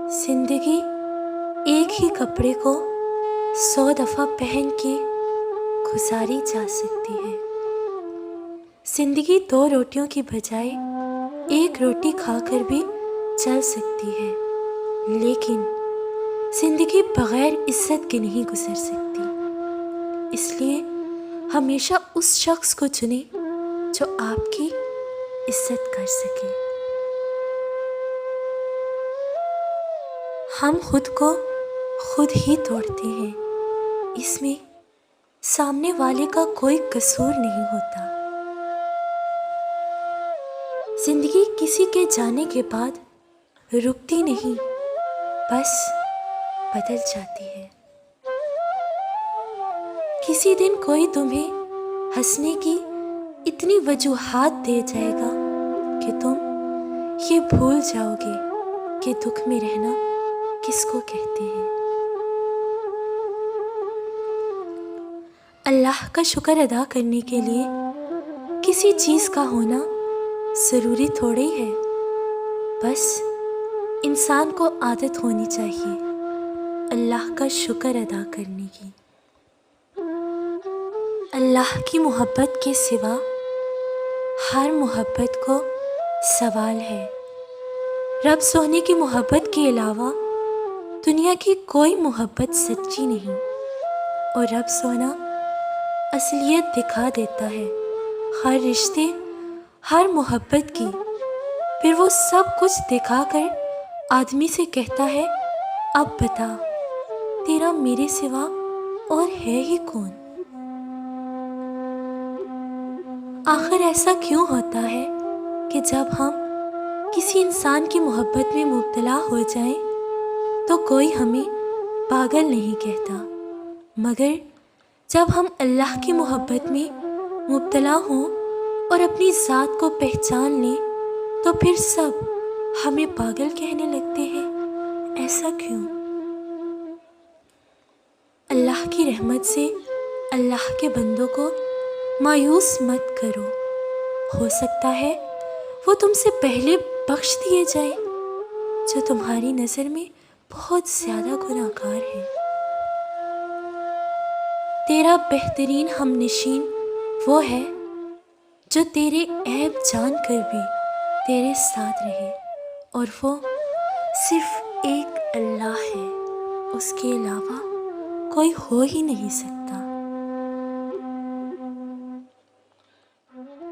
زندگی ایک ہی کپڑے کو 100 دفعہ پہن کے گزاری جا سکتی ہے۔ زندگی 2 روٹیوں کی بجائے 1 روٹی کھا کر بھی چل سکتی ہے، لیکن زندگی بغیر عزت کے نہیں گزر سکتی۔ اس لیے ہمیشہ اس شخص کو چنیں جو آپ کی عزت کر سکے۔ ہم خود کو خود ہی توڑتے ہیں، اس میں سامنے والے کا کوئی قصور نہیں ہوتا۔ زندگی کسی کے جانے کے بعد رکتی نہیں، بس بدل جاتی ہے۔ کسی دن کوئی تمہیں ہنسنے کی اتنی وجوہات دے جائے گا کہ تم یہ بھول جاؤ گے کہ دکھ میں رہنا کس کو کہتے ہیں۔ اللہ کا شکر ادا کرنے کے لیے کسی چیز کا ہونا ضروری تھوڑی ہے، بس انسان کو عادت ہونی چاہیے اللہ کا شکر ادا کرنے کی۔ اللہ کی محبت کے سوا ہر محبت کو سوال ہے۔ رب سونے کی محبت کے علاوہ دنیا کی کوئی محبت سچی نہیں، اور رب سونا اصلیت دکھا دیتا ہے ہر رشتے، ہر محبت کی۔ پھر وہ سب کچھ دکھا کر آدمی سے کہتا ہے، اب بتا تیرا میرے سوا اور ہے ہی کون؟ آخر ایسا کیوں ہوتا ہے کہ جب ہم کسی انسان کی محبت میں مبتلا ہو جائیں تو کوئی ہمیں پاگل نہیں کہتا، مگر جب ہم اللہ کی محبت میں مبتلا ہوں اور اپنی ذات کو پہچان لیں تو پھر سب ہمیں پاگل کہنے لگتے ہیں؟ ایسا کیوں؟ اللہ کی رحمت سے اللہ کے بندوں کو مایوس مت کرو، ہو سکتا ہے وہ تم سے پہلے بخش دیے جائیں جو تمہاری نظر میں بہت زیادہ گناہ گار ہے۔ تیرا بہترین ہم نشین وہ ہے جو تیرے عیب جان کر بھی تیرے ساتھ رہے، اور وہ صرف ایک اللہ ہے، اس کے علاوہ کوئی ہو ہی نہیں سکتا۔